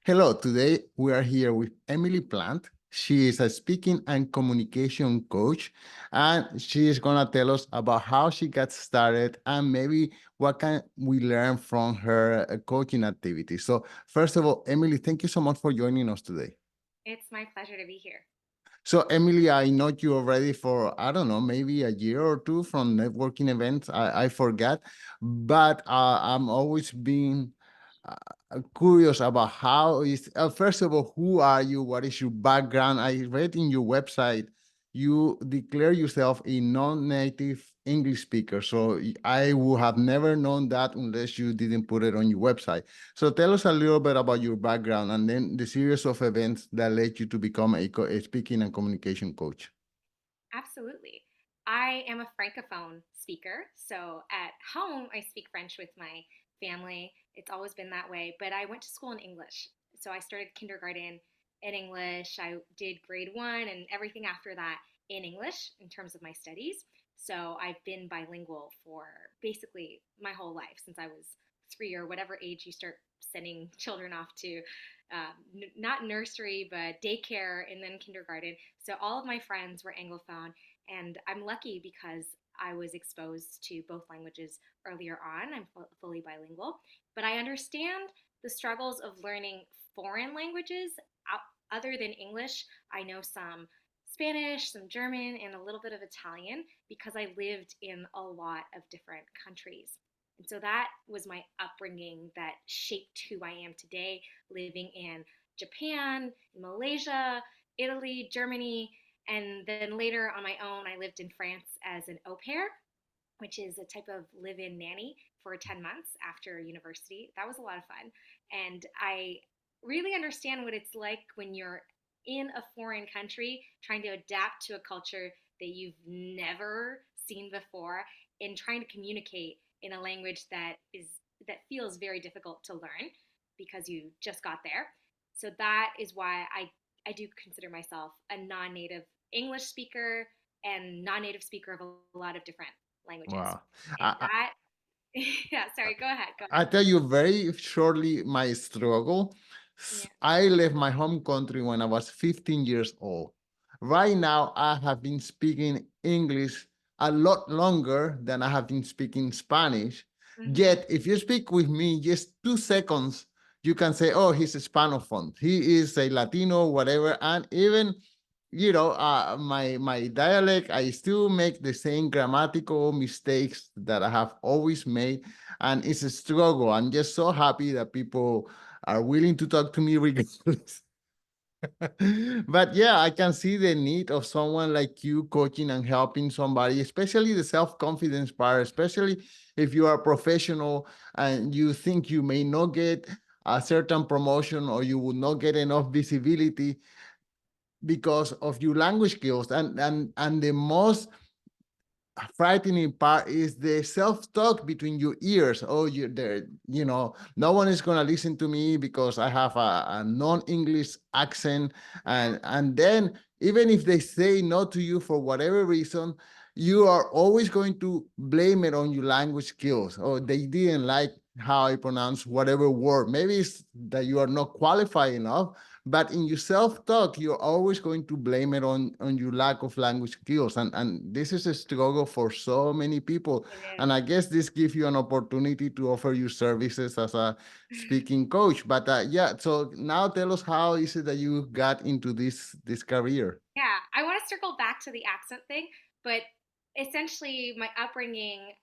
Hello, today we are here with Emilie Plante. She is a speaking and communication coach, and she is going to tell us about how she got started and maybe what can we learn from her coaching activity. So, first of all, Emilie, thank you so much for joining us today. It's my pleasure to be here. So, Emilie, I know you already for, I don't know, maybe a year or two from networking events. I forgot, but I'm always being curious about how is, first of all, who are you? What is your background? I read in your website, you declare yourself a non-native English speaker. So I would have never known that unless you didn't put it on your website. So tell us a little bit about your background and then the series of events that led you to become a speaking and communication coach. Absolutely. I am a francophone speaker. So at home, I speak French with my family. It's always been that way. But I went to school in English. So I started kindergarten in English. I did grade one and everything after that in English in terms of my studies. So I've been bilingual for basically my whole life since I was 3 or whatever age you start sending children off to not nursery, but daycare and then kindergarten. So all of my friends were Anglophone, and I'm lucky because I was exposed to both languages earlier on. I'm fully bilingual, but I understand the struggles of learning foreign languages other than English. I know some Spanish, some German, and a little bit of Italian because I lived in a lot of different countries. And so that was my upbringing that shaped who I am today, living in Japan, Malaysia, Italy, Germany, and then later on my own, I lived in France as an au pair, which is a type of live in nanny for 10 months after university. That was a lot of fun. And I really understand what it's like when you're in a foreign country trying to adapt to a culture that you've never seen before and trying to communicate in a language that feels very difficult to learn because you just got there. So that is why I do consider myself a non-native English speaker and non-native speaker of a lot of different languages. Wow. And I, that, yeah, sorry, go ahead, go I ahead. tell you very shortly my struggle. Yeah. I left my home country when I was 15 years old. Right now, I have been speaking English a lot longer than I have been speaking Spanish. Mm-hmm. Yet, if you speak with me just 2 seconds, you can say, oh, he's a Spanophone. He is a Latino, whatever. And even my dialect, I still make the same grammatical mistakes that I have always made, and it's a struggle. I'm just so happy that people are willing to talk to me regardless. But yeah, I can see the need of someone like you coaching and helping somebody, especially the self-confidence part, especially if you are a professional and you think you may not get a certain promotion or you will not get enough visibility because of your language skills. And the most frightening part is the self-talk between your ears. Oh, you there, no one is going to listen to me because I have a non-English accent. Yeah. And then even if they say no to you for whatever reason, you are always going to blame it on your language skills. Oh, they didn't like how I pronounce whatever word. Maybe it's that you are not qualified enough, but in your self-talk, you're always going to blame it on your lack of language skills. And this is a struggle for so many people. It And I guess this gives you an opportunity to offer your services as a is. speaking coach. But yeah, so now tell us, how is it that you got into this career? Yeah, I want to circle back to the accent thing, but essentially, my upbringing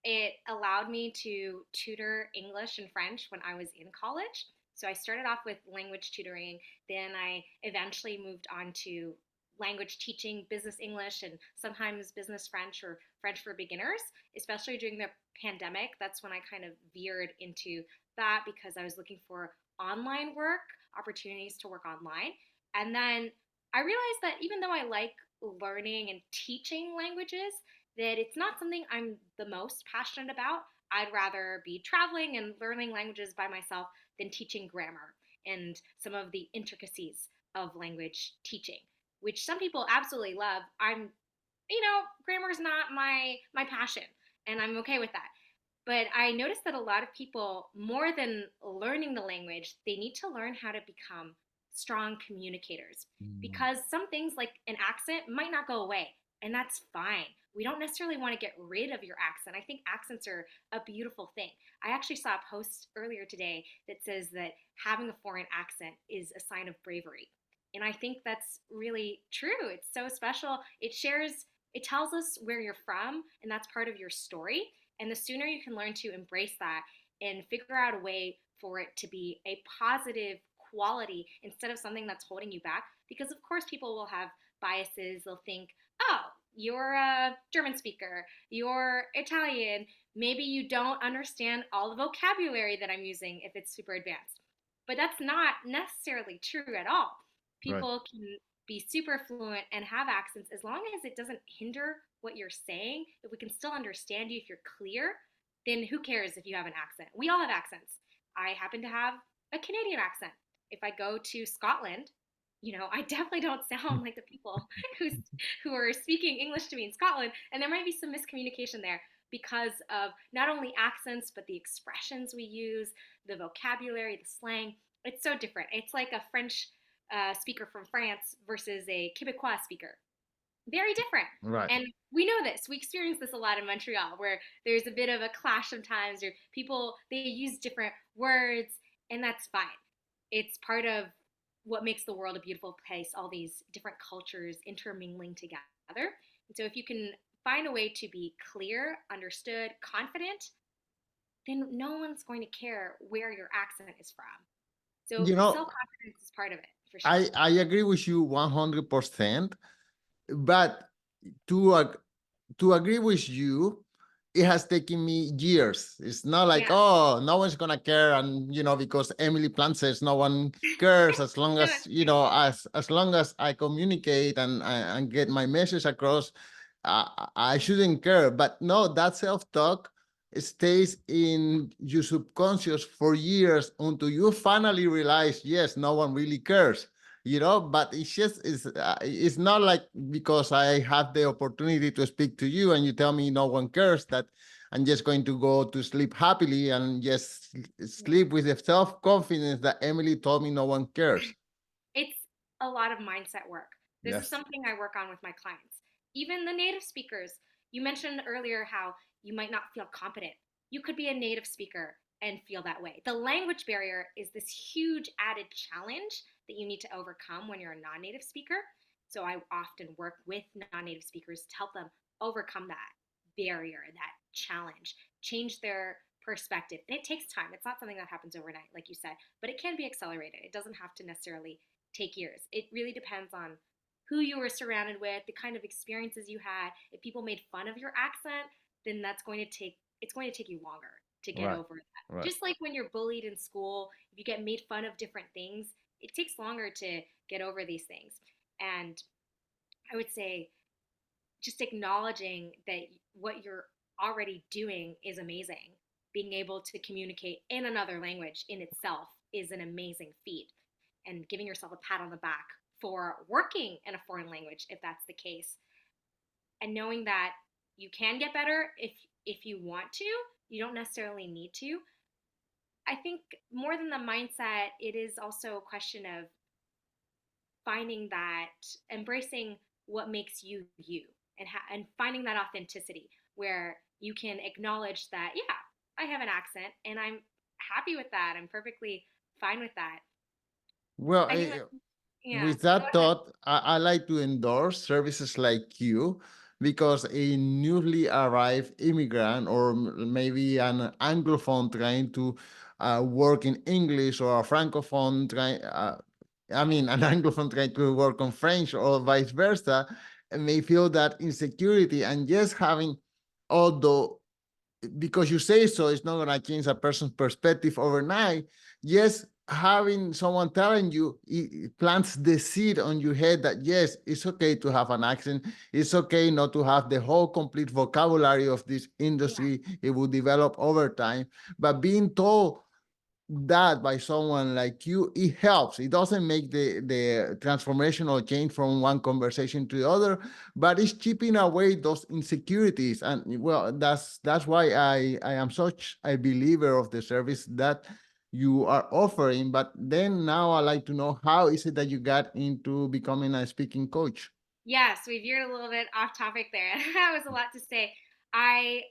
it allowed me to tutor English and French when I was in college. So I started off with language tutoring, then I eventually moved on to language teaching, business English, and sometimes business French or French for beginners, especially during the pandemic. That's when I kind of veered into that because I was looking for online work, opportunities to work online. And then I realized that even though I like learning and teaching languages, that it's not something I'm the most passionate about. I'd rather be traveling and learning languages by myself than teaching grammar and some of the intricacies of language teaching, which some people absolutely love. Grammar's not my passion, and I'm okay with that. But I noticed that a lot of people, more than learning the language, they need to learn how to become strong communicators Mm. because some things like an accent might not go away, and that's fine. We don't necessarily want to get rid of your accent. I think accents are a beautiful thing. I actually saw a post earlier today that says that having a foreign accent is a sign of bravery. And I think that's really true. It's so special. It tells us where you're from, and that's part of your story. And the sooner you can learn to embrace that and figure out a way for it to be a positive quality instead of something that's holding you back. Because, of course, people will have biases. They'll think, oh, you're a German speaker, you're Italian. Maybe you don't understand all the vocabulary that I'm using if it's super advanced. But that's not necessarily true at all. Right. People can be super fluent and have accents as long as it doesn't hinder what you're saying. If we can still understand you, if you're clear, then who cares if you have an accent? We all have accents. I happen to have a Canadian accent. If I go to Scotland, I definitely don't sound like the people who's who are speaking English to me in Scotland, and there might be some miscommunication there because of not only accents but the expressions we use, the vocabulary, the slang. It's so different. It's like a French speaker from France versus a Quebecois speaker. Very different. Right. And we know this. We experience this a lot in Montreal where there's a bit of a clash sometimes, or people, they use different words, and that's fine. It's part of what makes the world a beautiful place, all these different cultures intermingling together. And so if you can find a way to be clear, understood, confident, then no one's going to care where your accent is from. So You know, self confidence is part of it for sure. I agree with you 100%, but to to agree with you, it has taken me years. It's not like, Yeah. oh, no one's gonna care, and because Emily Plant says no one cares as long No, as that's true. as long as I communicate and get my message across, I shouldn't care. But no, that self-talk stays in your subconscious for years until you finally realize, yes, no one really cares. But it's not like because I have the opportunity to speak to you and you tell me no one cares, that I'm just going to go to sleep happily and just Yeah. sleep with the self-confidence that Emily told me no one cares. It's a lot of mindset work. This is Yes. something I work on with my clients. Even the native speakers. You mentioned earlier how you might not feel competent. You could be a native speaker and feel that way. The language barrier is this huge added challenge that you need to overcome when you're a non native speaker. So I often work with non native speakers to help them overcome that barrier, that challenge, change their perspective. And it takes time. It's not something that happens overnight, like you said, but it can be accelerated. It doesn't have to necessarily take years. It really depends on who you were surrounded with, the kind of experiences you had. If people made fun of your accent, then it's going to take you longer to get Right. over that. Right. Just like when you're bullied in school, if you get made fun of different things, it takes longer to get over these things. And I would say just acknowledging that what you're already doing is amazing. Being able to communicate in another language in itself is an amazing feat. And giving yourself a pat on the back for working in a foreign language, if that's the case, and knowing that you can get better if you want to. You don't necessarily need to. I think more than the mindset, it is also a question of finding that, embracing what makes you you, and finding that authenticity where you can acknowledge that, yeah, I have an accent and I'm happy with that. I'm perfectly fine with that. Well, I think that, yeah, with go that ahead. thought, I like to endorse services like you because a newly arrived immigrant or maybe an Anglophone trying to work in English or a Francophone trying, I mean, an Anglophone trying to work on French or vice versa, may feel that insecurity and just having, although because you say so, it's not going to change a person's perspective overnight. Yes, having someone telling you, it plants the seed on your head that yes, it's okay to have an accent. It's okay not to have the whole complete vocabulary of this Yeah, industry. It will develop over time. But being told that by someone like you, it helps. It doesn't make the transformational change from one conversation to the other, but it's chipping away those insecurities. And well, that's why I am such a believer of the service that you are offering. But then now I like to know, how is it that you got into becoming a speaking coach? Yes, we veered a little bit off topic there. That was a lot to say. I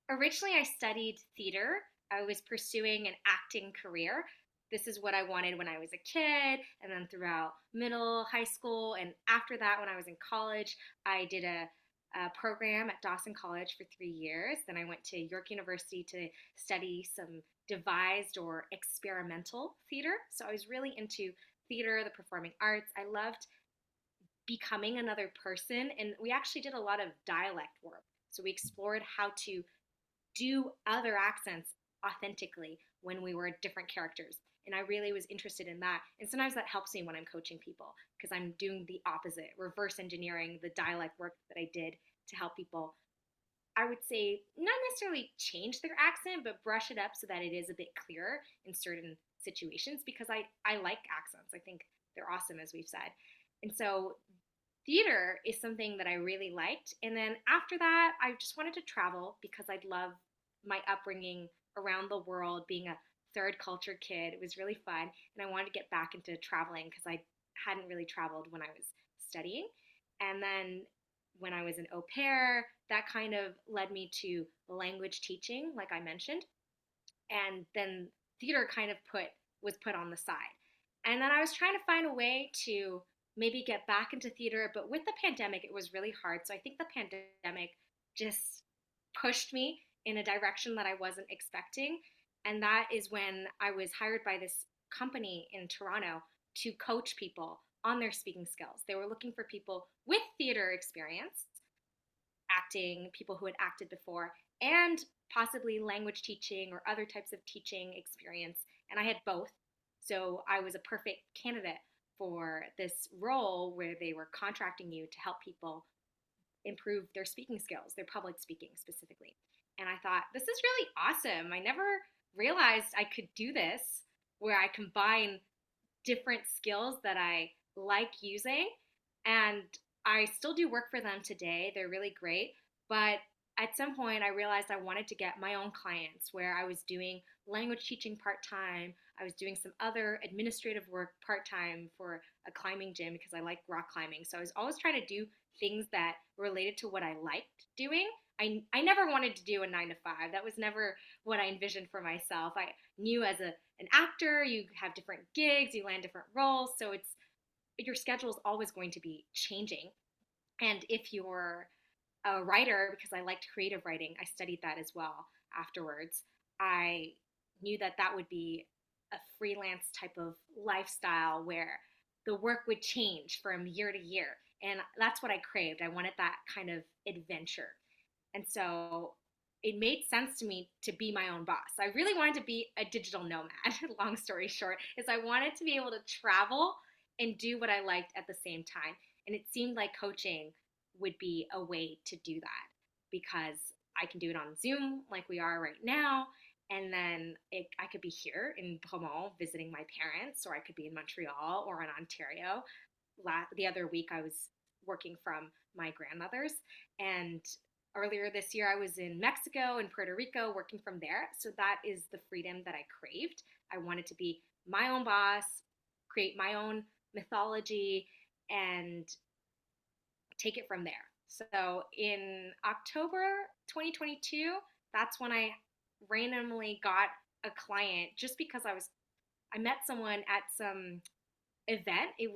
originally I studied theater. I was pursuing an acting career. This is what I wanted when I was a kid, and then throughout middle, high school, and after that, when I was in college, I did a program at Dawson College for 3 years. Then I went to York University to study some devised or experimental theater. So I was really into theater, the performing arts. I loved becoming another person. And we actually did a lot of dialect work. So we explored how to do other accents authentically when we were different characters. And I really was interested in that. And sometimes that helps me when I'm coaching people because I'm doing the opposite, reverse engineering the dialect work that I did to help people. I would say not necessarily change their accent, but brush it up so that it is a bit clearer in certain situations because I like accents. I think they're awesome, as we've said. And so theater is something that I really liked. And then after that, I just wanted to travel because I'd love my upbringing around the world, being a third culture kid. It was really fun. And I wanted to get back into traveling because I hadn't really traveled when I was studying. And then when I was an au pair, that kind of led me to language teaching, like I mentioned. And then theater kind of put on the side. And then I was trying to find a way to maybe get back into theater, but with the pandemic it was really hard. So I think the pandemic just pushed me in a direction that I wasn't expecting. And that is when I was hired by this company in Toronto to coach people on their speaking skills. They were looking for people with theater experience, acting, people who had acted before, and possibly language teaching or other types of teaching experience. And I had both. So I was a perfect candidate for this role where they were contracting you to help people improve their speaking skills, their public speaking specifically. And I thought, this is really awesome. I never realized I could do this where I combine different skills that I like using. And I still do work for them today. They're really great. But at some point, I realized I wanted to get my own clients where I was doing language teaching part time. I was doing some other administrative work part time for a climbing gym because I like rock climbing. So I was always trying to do things that related to what I liked doing. I never wanted to do a 9 to 5. That was never what I envisioned for myself. I knew as an actor, you have different gigs, you land different roles, so it's your schedule is always going to be changing. And if you're a writer, because I liked creative writing, I studied that as well afterwards. I knew that that would be a freelance type of lifestyle where the work would change from year to year. And that's what I craved. I wanted that kind of adventure. And so it made sense to me to be my own boss. I really wanted to be a digital nomad. Long story short, is I wanted to be able to travel and do what I liked at the same time. And it seemed like coaching would be a way to do that because I can do it on Zoom like we are right now. And then I could be here in Bromont visiting my parents, or I could be in Montreal or in Ontario. The other week, I was working from my grandmother's. And earlier this year, I was in Mexico and Puerto Rico working from there. So that is the freedom that I craved. I wanted to be my own boss, create my own mythology, and take it from there. So in October 2022, that's when I randomly got a client just because I met someone at some event. It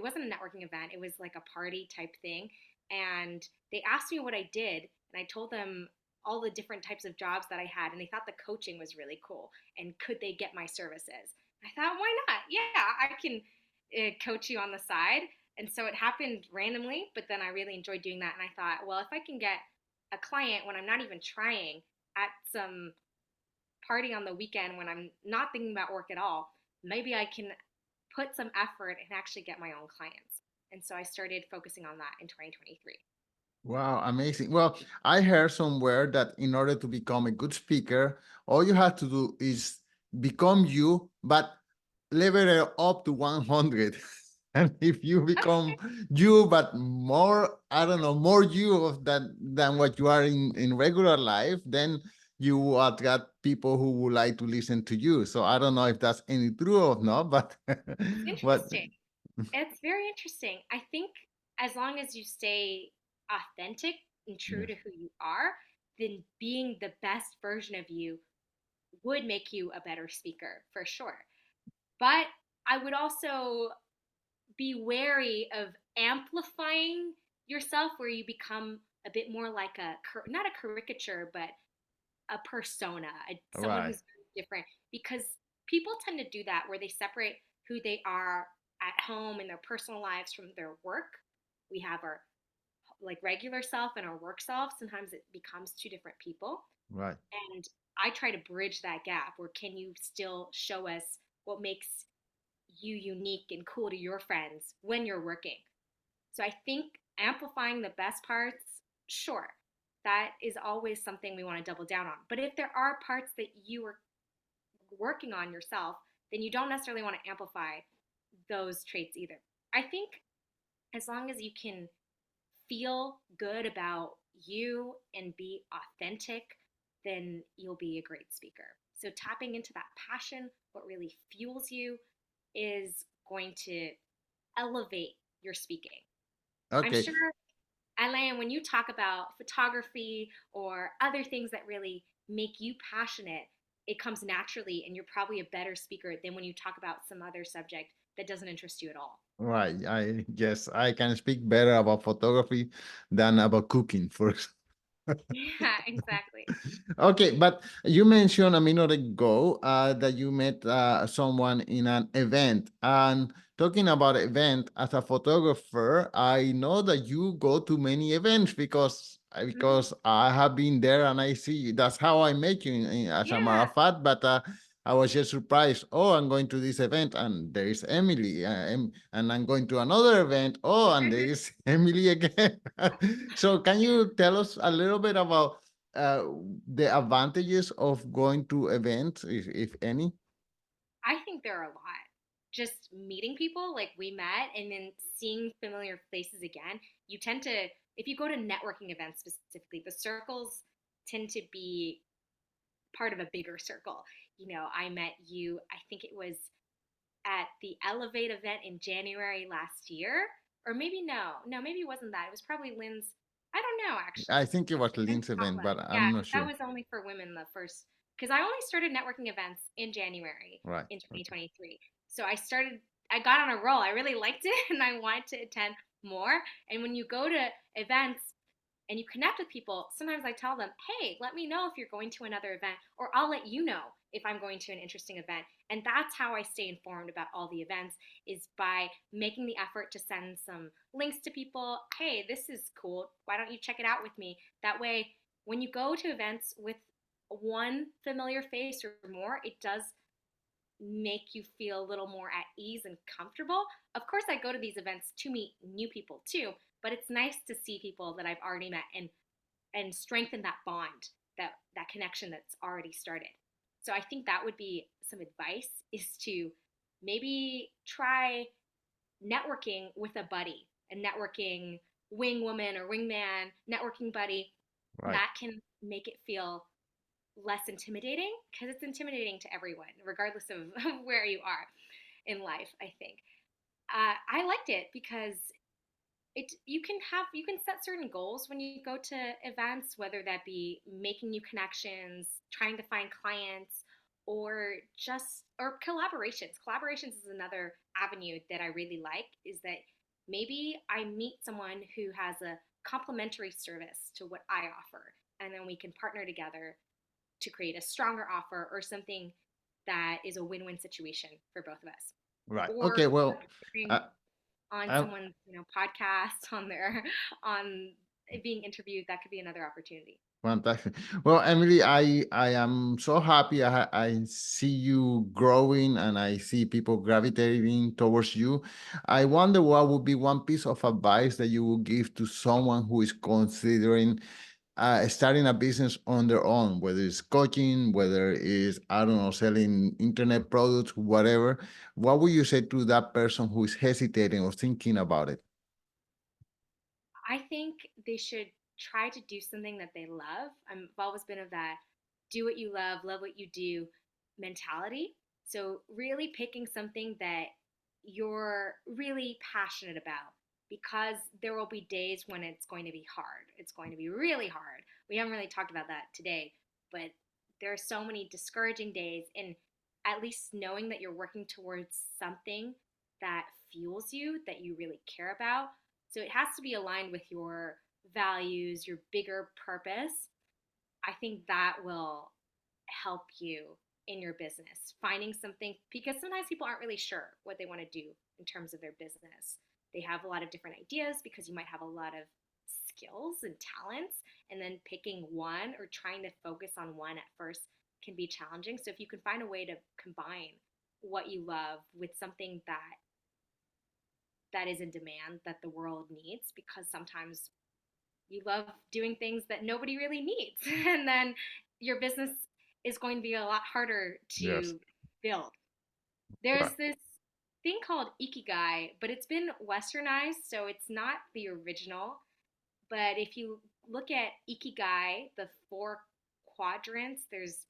wasn't a networking event. It was like a party type thing, and they asked me what I did, and I told them all the different types of jobs that I had, and they thought the coaching was really cool, and could they get my services? I thought, why not? Yeah, I can coach you on the side. And so it happened randomly, but then I really enjoyed doing that, and I thought, well, if I can get a client when I'm not even trying at some party on the weekend when I'm not thinking about work at all, maybe I can put some effort and actually get my own clients. And so I started focusing on that in 2023. Wow, amazing. Well, I heard somewhere that in order to become a good speaker, all you have to do is become you, but level it up to 100. And if you become Okay, you, but more, I don't know, more you of that than what you are in regular life, then you will attract people who would like to listen to you. So I don't know if that's any true or not, but it's what? interesting. It's very interesting. I think as long as you stay authentic and true Yes, to who you are, then being the best version of you would make you a better speaker for sure. But I would also be wary of amplifying yourself where you become a bit more like a not a caricature but a persona, someone right, who's different, because people tend to do that where they separate who they are at home in their personal lives from their work. We have our like regular self and our work self. Sometimes it becomes two different people, right. and I try to bridge that gap where can you still show us what makes you unique and cool to your friends when you're working. So I think amplifying the best parts, sure, that is always something we want to double down on. But if there are parts that you are working on yourself, then you don't necessarily want to amplify those traits either. I think as long as you can feel good about you and be authentic, then you'll be a great speaker. So tapping into that passion, what really fuels you, is going to elevate your speaking. I'm Okay, sure, Alain, when you talk about photography or other things that really make you passionate, it comes naturally, and you're probably a better speaker than when you talk about some other subject that doesn't interest you at all. right. I guess I can speak better about photography than about cooking, for Yeah, exactly. Okay, but you mentioned a minute ago that you met someone in an event. And talking about event, as a photographer, I know that you go to many events Hmm. because I have been there and I see that's how I met you, as a matter Yeah. of fact. But I was just surprised. Oh, I'm going to this event, and there is Emily, and I'm going to another event. Oh, and there is Emily again. So, can you tell us a little bit about? uh, the advantages of going to events, if any? I think there are a lot. Just meeting people like we met and then seeing familiar faces again, you tend to, if you go to networking events specifically, the circles tend to be part of a bigger circle. You know, I met you, I think it was at the Elevate event in January last year. Or maybe no, maybe it wasn't that. It was probably Lynn's, I don't know I actually. think it was Lynn's Lynn's event, potluck. but Yeah, I'm not that sure. was only for women the first, because I only started networking events in January Right. in Okay. 2023. So I got on a roll. I really liked it and I wanted to attend more. And when you go to events and you connect with people, sometimes I tell them, hey, let me know if you're going to another event, or I'll let you know if I'm going to an interesting event. And that's how I stay informed about all the events, is by making the effort to send some links to people. Hey, this is cool. Why don't you check it out with me? That way, when you go to events with one familiar face or more, it does make you feel a little more at ease and comfortable. Of course, I go to these events to meet new people too, but it's nice to see people that I've already met and strengthen that bond, that connection that's already started. So I think that would be some advice, is to maybe try networking with a buddy, a networking wing woman or wingman, networking buddy. Right. That can make it feel less intimidating, because it's intimidating to everyone regardless of where you are in life, I think. I liked it because you can set certain goals when you go to events, whether that be making new connections, trying to find clients, or just or collaborations is another avenue that I really like, is that maybe I meet someone who has a complementary service to what I offer, and then we can partner together to create a stronger offer or something that is a win-win situation for both of us. Right. Or Okay. Well, appearing I, on I, someone's podcast, on their on being interviewed, that could be another opportunity. fantastic. Well, Emily, I am so happy. I see you growing and I see people gravitating towards you. I wonder what would be one piece of advice that you would give to someone who is considering starting a business on their own, whether it's coaching, whether it's, I don't know, selling internet products, whatever, what would you say to that person who is hesitating or thinking about it? I think they should try to do something that they love. I've always been of that do what you love what you do mentality. So, really picking something that you're really passionate about because there will be days when it's going to be hard. It's going to be really hard. We haven't really talked about that today, but there are so many discouraging days. And at least knowing that you're working towards something that fuels you, that you really care about, so it has to be aligned with your values, your bigger purpose. I think that will help you in your business. Finding something, because sometimes people aren't really sure what they want to do in terms of their business. They have a lot of different ideas because you might have a lot of skills and talents, and then picking one or trying to focus on one at first can be challenging. So if you can find a way to combine what you love with something that is in demand that the world needs, because sometimes you love doing things that nobody really needs and then your business is going to be a lot harder Yes. to build. There's this thing called ikigai, but it's been westernized, so it's not the original. But if you look at ikigai, the four quadrants, there's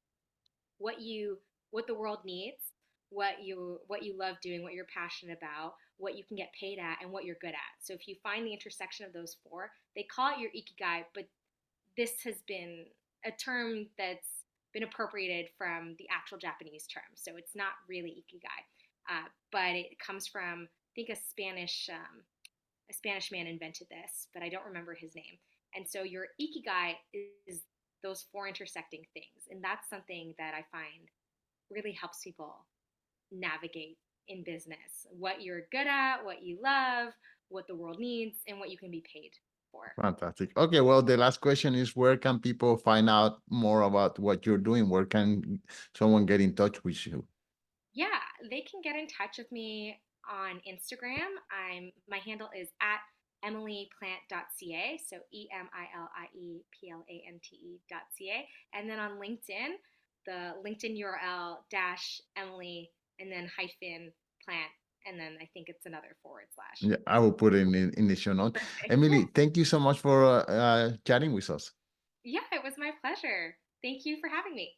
what you what the world needs, what you love doing, what you're passionate about, what you can get paid at, and what you're good at. So if you find the intersection of those four, they call it your ikigai, but this has been a term that's been appropriated from the actual Japanese term. So it's not really ikigai, but it comes from, I think, a Spanish man invented this, but I don't remember his name. And so your ikigai is those four intersecting things, and that's something that I find really helps people navigate in business. What you're good at, what you love, what the world needs, and what you can be paid for. Fantastic. Okay, well, the last question is where can people find out more about what you're doing? Where can someone get in touch with you? Yeah, they can get in touch with me on Instagram. My handle is at emilieplant.ca, so EMILIEPLANTE.ca. And then on LinkedIn, the LinkedIn URL dash Emilie and then hyphen plant, and then I think it's another forward slash. Yeah, I will put it in the show notes. Perfect. Emily, thank you so much for chatting with us. Yeah, it was my pleasure. Thank you for having me.